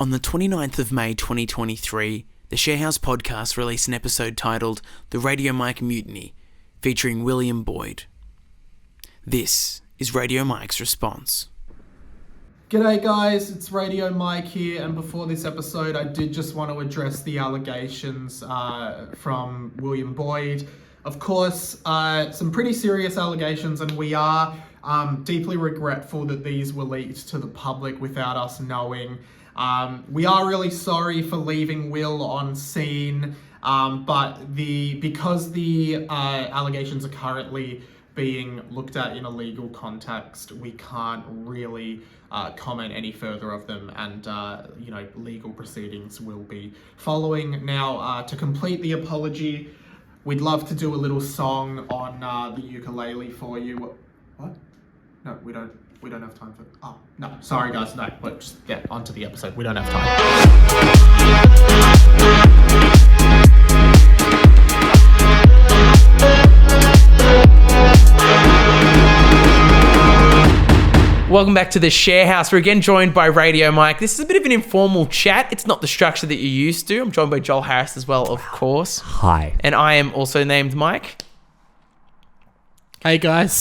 On the 29th of May 2023, the Sharehouse podcast released an episode titled The Radio Mike Mutiny, featuring William Boyd. This is Radio Mike's response. G'day guys, it's Radio Mike here, and before this episode I did just want to address the allegations from William Boyd. Of course, some pretty serious allegations, and we are deeply regretful that these were leaked to the public without us knowing. We are really sorry for leaving Will on scene, but because the allegations are currently being looked at in a legal context, we can't really comment any further of them, and legal proceedings will be following. Now, to complete the apology, we'd love to do a little song on the ukulele for you. What? No, we don't have time for... Oh, no. Sorry, guys. No, let's just get onto the episode. We don't have time. Welcome back to the Sharehouse. We're again joined by Radio Mike. This is a bit of an informal chat. It's not the structure that you're used to. I'm joined by Joel Harris as well, of course. Hi. And I am also named Mike. Hey guys.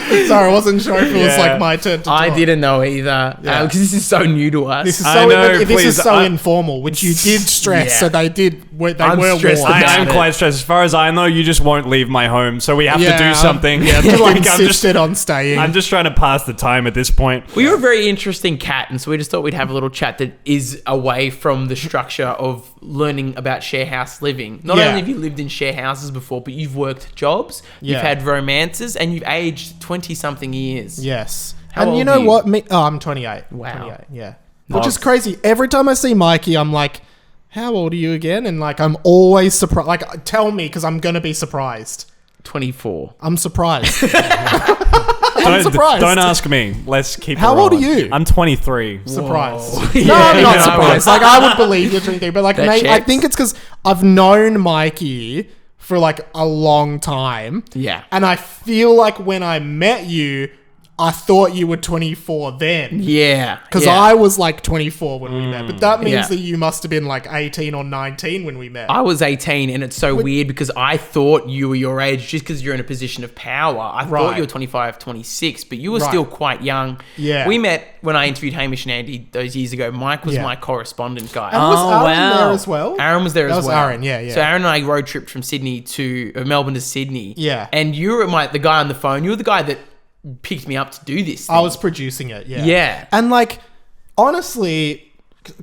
Sorry, I wasn't sure if it was like my turn to talk. I didn't know either, because this is so new to us. This is so informal, which you did stress, so they were warned. I'm quite stressed. As far as I know, you just won't leave my home, so we have to do something. Yeah, insisted on staying. I'm just trying to pass the time at this point. Well, you're a very interesting cat, and so we just thought we'd have a little chat that is away from the structure of learning about sharehouse living. Not only have you lived in share houses before, but you've worked jobs, you've had romances, and you've aged 20-something years. Yes. How and old you know are you? what? I'm 28. Wow. 28, yeah. Nice. Which is crazy. Every time I see Mikey, I'm like, how old are you again? And like, I'm always surprised. Like, tell me, because I'm going to be surprised. 24. I'm surprised. I'm surprised. Don't ask me. Let's keep it How old rolling. are you? I'm 23. Surprised. Whoa. No, I'm not Yeah, surprised. Like, I would believe you're 23, but like, That I checks. think it's because I've known Mikey for like a long time. Yeah. And I feel like when I met you, I thought you were 24 then. Yeah. Because I was like 24 when we met. But that means Yeah. that you must have been like 18 or 19 when we met. I was 18, and it's so weird because I thought you were your age just because you're in a position of power. I thought Right. you were 25, 26, but you were Right. still quite young. Yeah. We met when I interviewed Hamish and Andy those years ago. Mike was Yeah. my correspondent guy. And was Oh, Aaron wow. there as well? Aaron was there That as was well. Aaron, yeah. So Aaron and I road tripped from Melbourne to Sydney. Yeah. And you were the guy on the phone. You were the guy that picked me up to do this thing. I was producing it, yeah. Yeah. And like, honestly,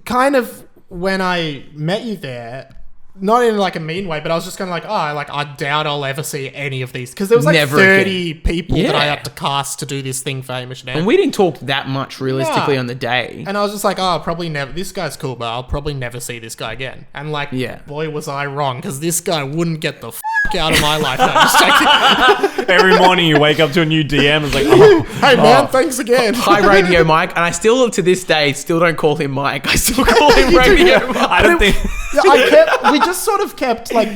kind of when I met you there, not in like a mean way, but I was just kind of like, I doubt I'll ever see any of these. Because there was like Never 30 people that I Yeah. had to cast to do this thing for Hamish and Andy. And we didn't talk that much realistically Yeah. on the day. And I was just like, I'll probably never, this guy's cool, but I'll probably never see this guy again. And like, Yeah. boy, was I wrong, because this guy wouldn't get the out of my life. No, just joking. Every morning you wake up to a new DM. It's like, oh, Hey man, thanks again. Hi, Radio Mike. And I still, to this day, still don't call him Mike. I still call him Radio Mike. I don't think. Yeah, we just sort of kept like,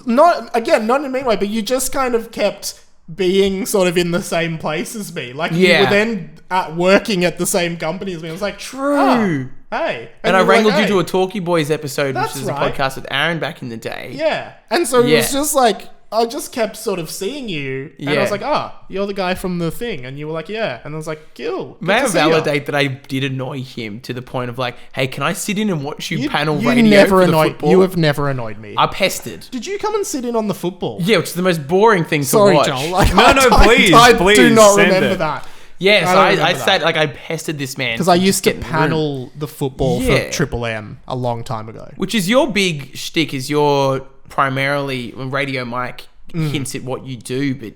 not in a mean way, but you just kind of kept being sort of in the same place as me. Like you were then working at the same company as me. I was like, True. Hey. And I you were wrangled like, you to hey. a Talkie Boys episode, That's which is a right. podcast with Aaron back in the day. Yeah. And so it Yeah. was just like, I just kept sort of seeing you. And I was like, you're the guy from the thing. And you were like, yeah. And I was like, cool. May I validate that I did annoy him to the point of like, hey, can I sit in and watch you panel radio for the football? You have never annoyed me. I pestered. Did you come and sit in on the football? Yeah, which is the most boring thing to watch. Joel. Like, No, please, I please do not send remember it. that. Yeah, so I don't I remember said, that. like, I pestered this man. Because I used to get in the room. panel the football Yeah. for Triple M a long time ago. Which is your big shtick, is your primarily, when Radio Mike hints at what you do, but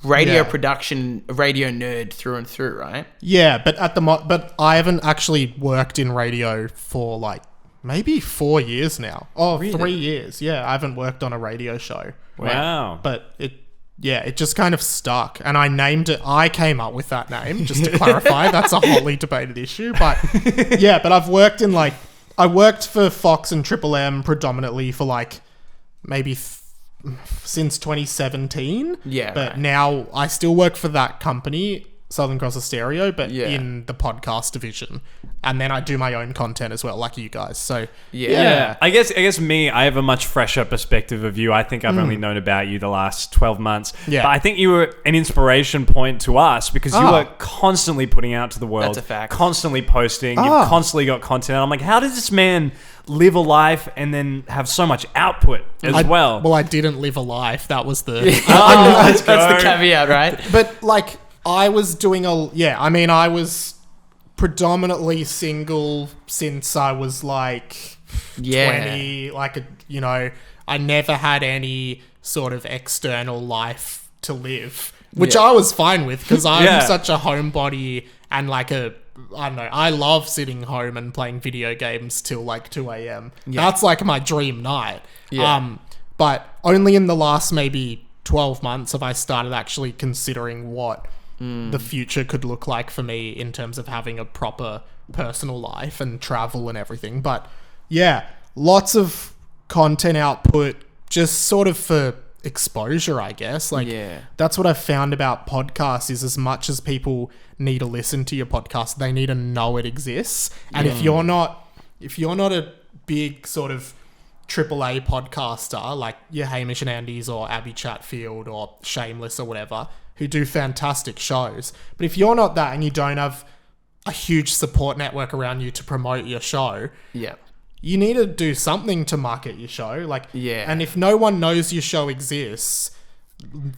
radio Yeah. production, a radio nerd through and through, right? Yeah, but but I haven't actually worked in radio for like maybe 4 years now. Oh, Really? 3 years. Yeah, I haven't worked on a radio show. Wow. But it just kind of stuck. And I named it, I came up with that name, just to clarify. That's a hotly debated issue. But yeah, but I've worked in like, I worked for Fox and Triple M predominantly for like maybe since 2017. Yeah, But right. now I still work for that company, Southern Cross Stereo, but Yeah. in the podcast division. and then I do my own content as well, like you guys. So Yeah. I guess me, I have a much fresher perspective of you. I think I've only known about you the last 12 months. Yeah. But I think you were an inspiration point to us because you were constantly putting out to the world. That's a fact. Constantly posting. You've constantly got content. I'm like, how does this man live a life and then have so much output as well? Well, I didn't live a life. That was the... That's the caveat, right? But like, I was doing I was predominantly single since I was like 20. Like, I never had any sort of external life to live, which I was fine with because I'm such a homebody and like I don't know, I love sitting home and playing video games till like 2 a.m. That's like my dream night. But only in the last maybe 12 months have I started actually considering what the future could look like for me in terms of having a proper personal life and travel and everything. But yeah, lots of content output just sort of for exposure, I guess. Like, that's what I've found about podcasts is as much as people need to listen to your podcast, they need to know it exists. And if you're not a big sort of AAA podcaster like your Hamish and Andy's or Abby Chatfield or Shameless or whatever, who do fantastic shows, but if you're not that and you don't have a huge support network around you to promote your show, you need to do something to market your show. And if no one knows your show exists,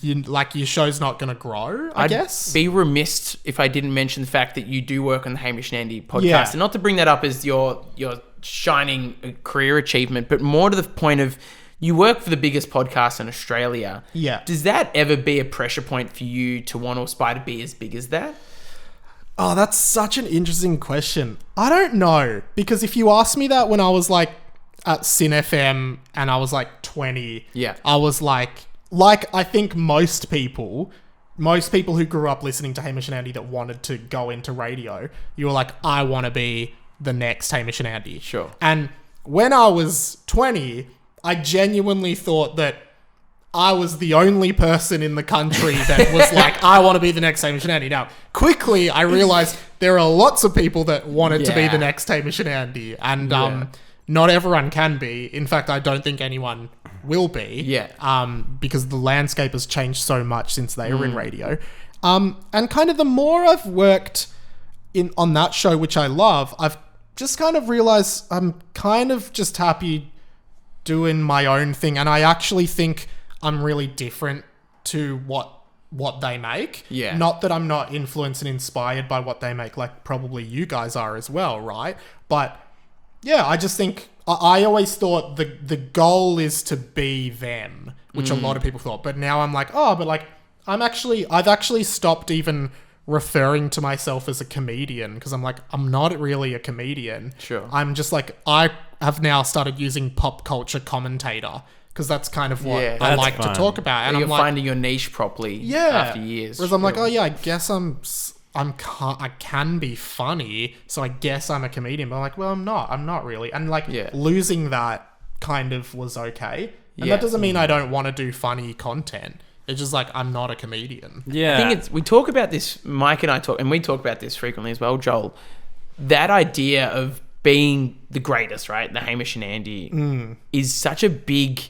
your show's not going to grow, I guess. I'd be remiss if I didn't mention the fact that you do work on the Hamish and Andy podcast, and not to bring that up as your shining career achievement, but more to the point of you work for the biggest podcast in Australia. Yeah. Does that ever be a pressure point for you to want to aspire to be as big as that? Oh, that's such an interesting question. I don't know, because if you asked me that when I was like at Sin FM and I was like 20, I was like I think most people who grew up listening to Hamish and Andy that wanted to go into radio, you were like, I want to be the next Hamish and Andy. Sure. And when I was 20, I genuinely thought that I was the only person in the country that was like, I want to be the next Hamish and Andy. Now, quickly, I realized there are lots of people that wanted to be the next Hamish and Andy. And not everyone can be. In fact, I don't think anyone will be. Because the landscape has changed so much since they were in radio. And kind of the more I've worked on that show, which I love, I've just kind of realized I'm kind of just happy doing my own thing. And I actually think I'm really different to what they make. Not that I'm not influenced and inspired by what they make, like probably you guys are as well, right? But yeah, I just think I always thought the goal is to be them, which a lot of people thought. But now I'm like, I've actually stopped even referring to myself as a comedian because I'm like, I'm not really a comedian. Sure. I'm just like, I have now started using pop culture commentator because that's kind of what I like to talk about. And you're I'm like, finding your niche properly after years. Whereas I'm like, I guess I can be funny, so I guess I'm a comedian. But I'm like, well, I'm not really. And like losing that kind of was okay. And that doesn't mean I don't want to do funny content. It's just like, I'm not a comedian. I think we talk about this, Mike and I talk, and we talk about this frequently as well, Joel. That idea of being the greatest, right? The Hamish and Andy is such a big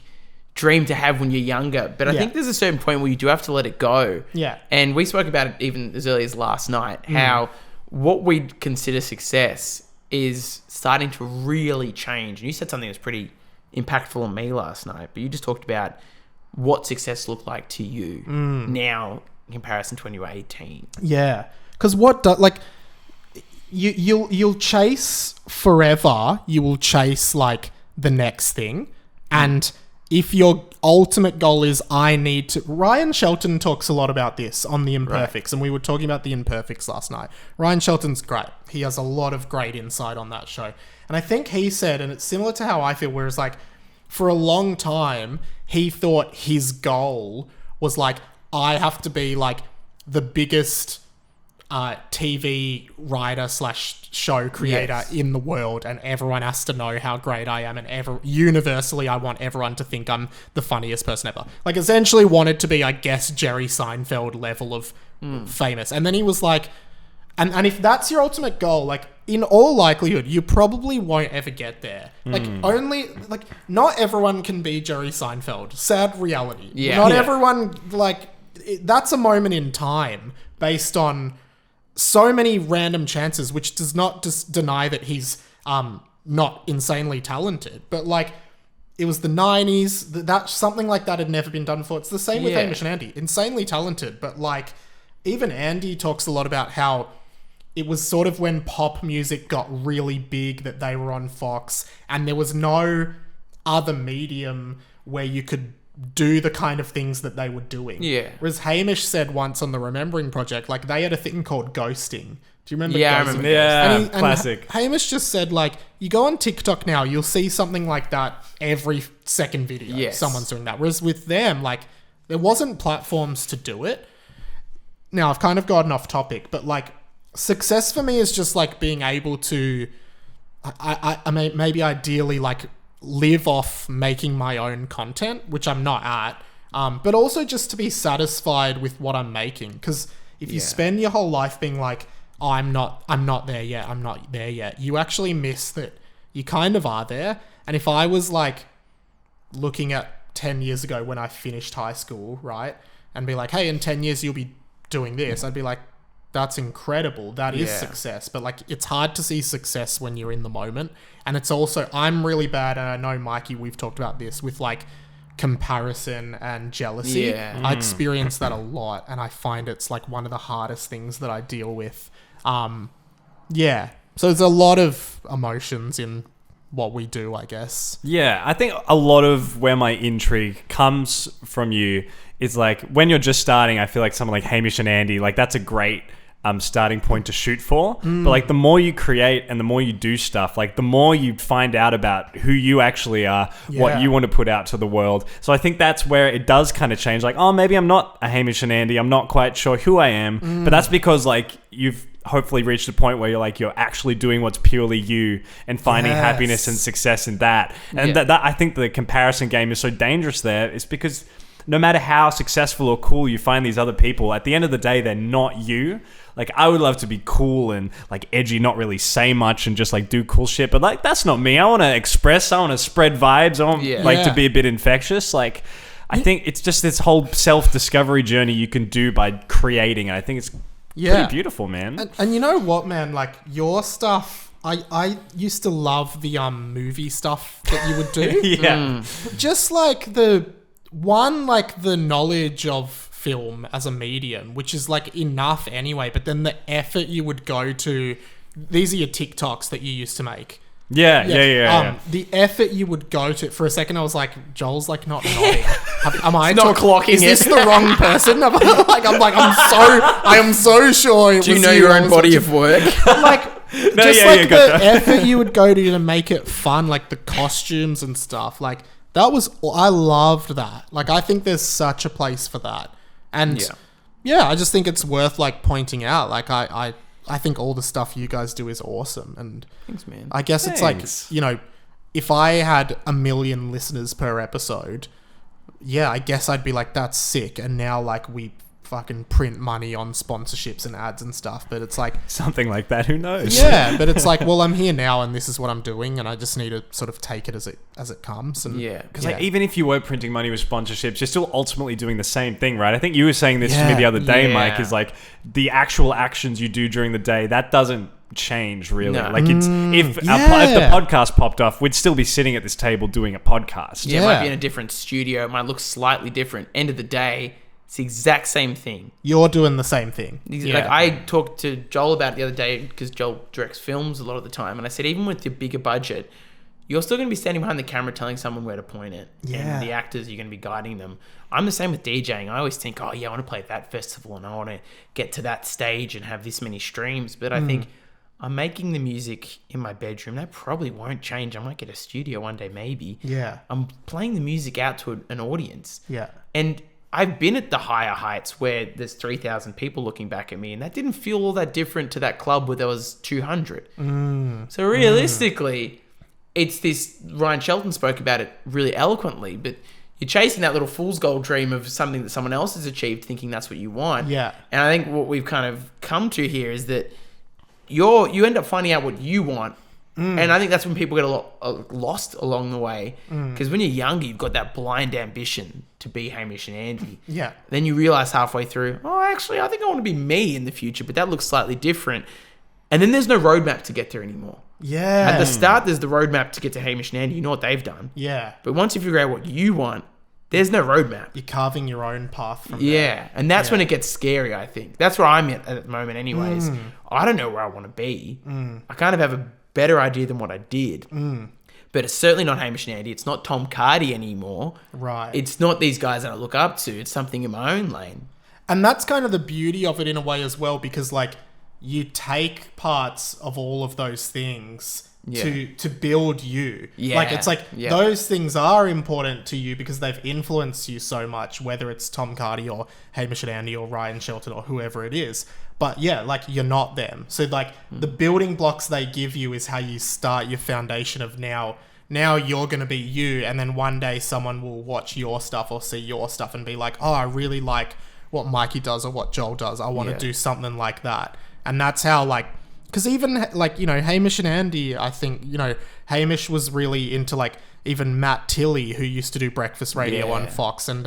dream to have when you're younger. But I think there's a certain point where you do have to let it go. Yeah. And we spoke about it even as early as last night, how what we'd consider success is starting to really change. And you said something that's pretty impactful on me last night, but you just talked about what success looked like to you now in comparison to when you were 18. Yeah. Because you'll chase forever. You will chase like the next thing. And if your ultimate goal is Ryan Shelton talks a lot about this on The Imperfects, and we were talking about The Imperfects last night. Ryan Shelton's great. He has a lot of great insight on that show. And I think he said, and it's similar to how I feel, whereas like for a long time, he thought his goal was like, I have to be like the biggest TV writer / show creator in the world, and everyone has to know how great I am, and universally I want everyone to think I'm the funniest person ever. Like essentially wanted to be, I guess, Jerry Seinfeld level of famous. And then he was like, And if that's your ultimate goal, like, in all likelihood, you probably won't ever get there. Like, not everyone can be Jerry Seinfeld. Sad reality. Yeah. Not Yeah. everyone, like, that's a moment in time based on so many random chances, which does not just deny that he's not insanely talented. But, like, it was the 90s. That something like that had never been done before. It's the same with Yeah. Hamish and Andy. Insanely talented, but, like, even Andy talks a lot about how it was sort of when pop music got really big that they were on Fox, and there was no other medium where you could do the kind of things that they were doing. Yeah. Whereas Hamish said once on the Remembering Project, like, they had a thing called ghosting. Do you remember? Yeah, I ghosting? remember. Yeah, And classic. Hamish just said, like, you go on TikTok now, you'll see something like that every second video. Yes. Someone's doing that. Whereas with them, like, there wasn't platforms to do it. Now, I've kind of gotten off topic, but, like, success for me is just, like, being able to, I mean, maybe ideally, like, live off making my own content, which I'm not at, but also just to be satisfied with what I'm making. Because if you spend your whole life being like, oh, I'm not there yet, you actually miss that you kind of are there. And if I was, like, looking at 10 years ago when I finished high school, right, and be like, hey, in 10 years you'll be doing this, I'd be like, that's incredible. That is success. But, like, it's hard to see success when you're in the moment. And it's also, I'm really bad, and I know, Mikey, we've talked about this, with, like, comparison and jealousy. Yeah. I experience that a lot, and I find it's, like, one of the hardest things that I deal with. Yeah. So there's a lot of emotions in what we do, I guess. Yeah, I think a lot of where my intrigue comes from you is, like, when you're just starting, I feel like someone like Hamish and Andy, like, that's a great starting point to shoot for. But, like, the more you create and the more you do stuff, like, the more you find out about who you actually are, what you want to put out to the world. So I think that's where it does kind of change. Like, oh, maybe I'm not a Hamish and Andy. I'm not quite sure who I am. But that's because, like, you've hopefully reached a point where you're actually doing what's purely you and finding happiness and success in that. And that I think the comparison game is so dangerous there. It's because no matter how successful or cool you find these other people, at the end of the day, they're not you. Like, I would love to be cool and, like, edgy, not really say much and just, like, do cool shit. But, like, that's not me. I want to express. I want to spread vibes. I want, to be a bit infectious. Like, I think it's just this whole self-discovery journey you can do by creating. And I think it's pretty beautiful, man. And you know what, man? Like, your stuff, I used to love the movie stuff that you would do. Just, like, the knowledge of film as a medium, which is, like, enough anyway, but then the effort you would go to, these are your TikToks that you used to make. Yeah. The effort you would go to, for a second I was like, Joel's, like, not nodding. Am I not clocking Is this the wrong person? I am so sure it was Do you know your own body of work? Like, gotcha. the effort you would go to make it fun, like the costumes and stuff, like, that was, I loved that. Like, I think there's such a place for that. And I just think it's worth, like, pointing out. Like, I think all the stuff you guys do is awesome. And Thanks, man. I guess it's like, you know, if I had 1 million listeners per episode, I guess I'd be like, that's sick. And now, like, we fucking print money on sponsorships and ads and stuff, but it's like something like that, who knows? But it's like, well, I'm here now and this is what I'm doing, and I just need to sort of take it as it comes. And because like, even if you were printing money with sponsorships, you're still ultimately doing the same thing, right? I think you were saying this to me the other day, Mike, is like the actual actions you do during the day, that doesn't change really. No. Like, it's if the podcast popped off, we'd still be sitting at this table doing a podcast. It might be in a different studio, it might look slightly different. End of the day, it's the exact same thing. You're doing the same thing. Like, I talked to Joel about it the other day, because Joel directs films a lot of the time, and I said, even with your bigger budget, you're still going to be standing behind the camera telling someone where to point it. And the actors, you're going to be guiding them. I'm the same with DJing. I always think, I want to play at that festival and I want to get to that stage and have this many streams. But I think I'm making the music in my bedroom. That probably won't change. I might get a studio one day, maybe. I'm playing the music out to an audience. And I've been at the higher heights where there's 3,000 people looking back at me, and that didn't feel all that different to that club where there was 200. So realistically, it's this, Ryan Shelton spoke about it really eloquently, but you're chasing that little fool's gold dream of something that someone else has achieved, thinking that's what you want. And I think what we've kind of come to here is that you end up finding out what you want. And I think that's when people get a lot lost along the way. Because when you're younger, you've got that blind ambition to be Hamish and Andy. Yeah. Then you realize halfway through, oh, actually, I think I want to be me in the future, but that looks slightly different. And then there's no roadmap to get there anymore. Yeah. At the start, there's the roadmap to get to Hamish and Andy. You know what they've done. Yeah. But once you figure out what you want, there's no roadmap. You're carving your own path from there. Yeah. And that's when it gets scary, I think. That's where I'm at the moment anyways. I don't know where I want to be. I kind of have a better idea than what I did. But it's certainly not Hamish and Andy. It's not Tom Cardy anymore. Right. It's not these guys that I look up to. It's something in my own lane. And that's kind of the beauty of it in a way as well, because like you take parts of all of those things to build you. Yeah. Like it's like those things are important to you because they've influenced you so much, whether it's Tom Cardy or Hamish and Andy or Ryan Shelton or whoever it is. But yeah, like you're not them. So like the building blocks they give you is how you start your foundation of now you're going to be you. And then one day someone will watch your stuff or see your stuff and be like, oh, I really like what Mikey does or what Joel does. I want to do something like that. And that's how like, because even like, you know, Hamish and Andy, I think, you know, Hamish was really into like even Matt Tilley, who used to do breakfast radio on Fox, and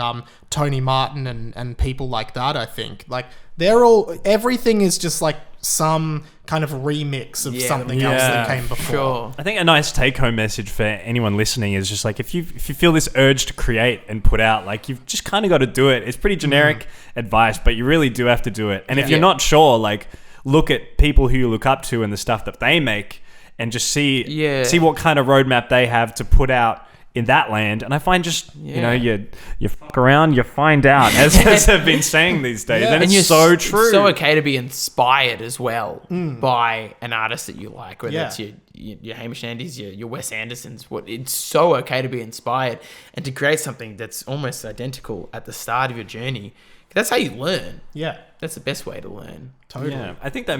Tony Martin and people like that. I think like they're all, everything is just like some kind of remix of something else that came before. Sure. I think a nice take-home message for anyone listening is just like if you feel this urge to create and put out, like you've just kind of got to do it. It's pretty generic advice, but you really do have to do it. And if you're not sure, like look at people who you look up to and the stuff that they make, and just see what kind of roadmap they have to put out in that land. And I find just you know you fuck around, you find out, as I've been saying these days. And it's so true. It's so okay to be inspired as well by an artist that you like, whether it's your Hamish Andys, your Wes Andersons. It's so okay to be inspired and to create something that's almost identical at the start of your journey. That's how you learn. Yeah. That's the best way to learn. Totally. Yeah, I think that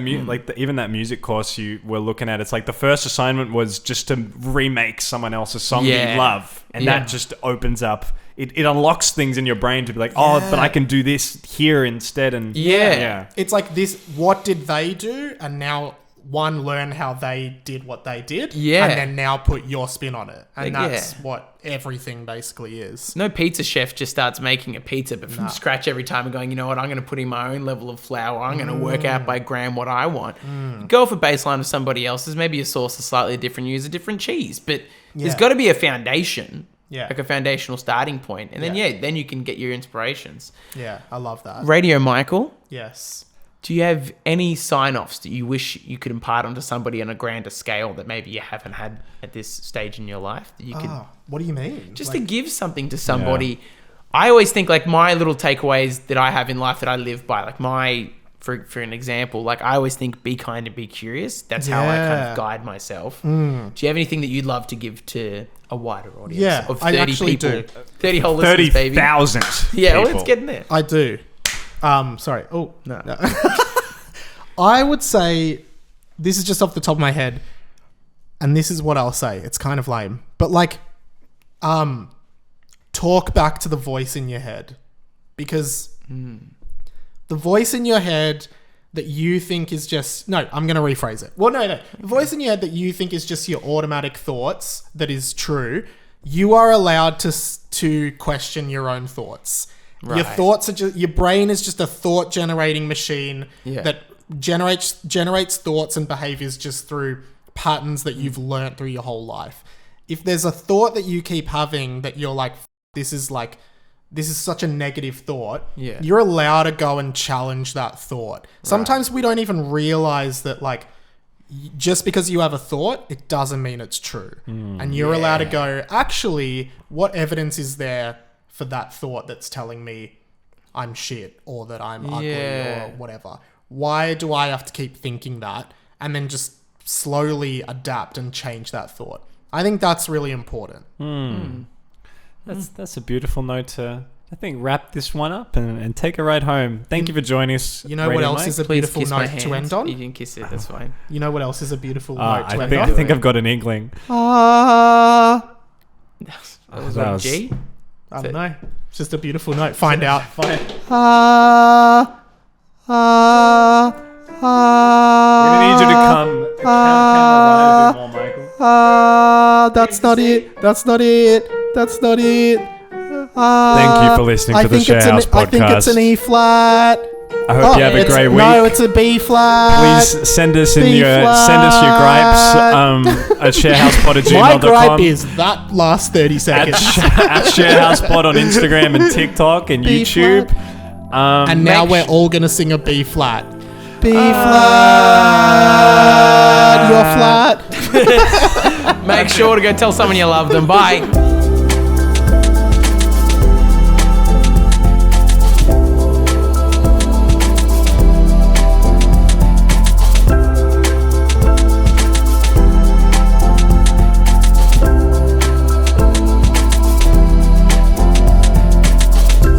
even that music course you were looking at, it's like the first assignment was just to remake someone else's song that you love, and that just opens up. It unlocks things in your brain to be like, oh, but I can do this here instead, and it's like this. What did they do? And now learn how they did what they did, and then now put your spin on it, and that's what everything basically is. No pizza chef just starts making a pizza but from scratch every time and going, you know what, I'm going to put in my own level of flour. I'm going to work out by gram what I want. Go off a baseline of somebody else's. Maybe your sauce is slightly different. Use a different cheese, but there's got to be a foundation, like a foundational starting point, and then then you can get your inspirations. Yeah, I love that. Radio Michael. Yes. Do you have any sign-offs that you wish you could impart onto somebody on a grander scale that maybe you haven't had at this stage in your life that you could? What do you mean? Just to give something to somebody. Yeah. I always think like my little takeaways that I have in life that I live by, like for an example, like I always think be kind and be curious. That's how I kind of guide myself. Do you have anything that you'd love to give to a wider audience of 30 I actually people? do. 30 whole listeners, baby. 30,000 Yeah, people. well, it's getting there. I do. Sorry. Oh, no. I would say, this is just off the top of my head, and this is what I'll say. It's kind of lame, but like, talk back to the voice in your head, because the voice in your head that you think is just, no, I'm going to rephrase it. Well, no. The voice in your head that you think is just your automatic thoughts that is true. You are allowed to question your own thoughts. Right. Your thoughts are just, your brain is just a thought generating machine that generates thoughts and behaviors just through patterns that you've learnt through your whole life. If there's a thought that you keep having that you're like, this is such a negative thought, you're allowed to go and challenge that thought. Sometimes we don't even realize that, like, just because you have a thought, it doesn't mean it's true. And you're allowed to go, actually, what evidence is there for that thought that's telling me I'm shit or that I'm ugly or whatever? Why do I have to keep thinking that? And then just slowly adapt and change that thought. I think that's really important. That's a beautiful note to, I think, wrap this one up and take a ride home. Thank you for joining us. You know what else is a beautiful note to end on? You can kiss it, that's fine. You know what else is a beautiful note to end on? I think I've got an inkling. That was on G? I don't know. It's just a beautiful note. Find out. We're gonna need you to come right a bit more, Michael. That's not it. That's not it. That's not it. Thank you for listening to the Sharehouse podcast. I think it's an E flat. I hope you have a great week. No, it's a B flat. Please send us your gripes at sharehousepod@gmail.com. My gripe is that last 30 seconds. At SharehousePod on Instagram and TikTok and B YouTube. And now we're all gonna sing a B flat. B flat. You're flat. Make sure to go tell someone you love them. Bye.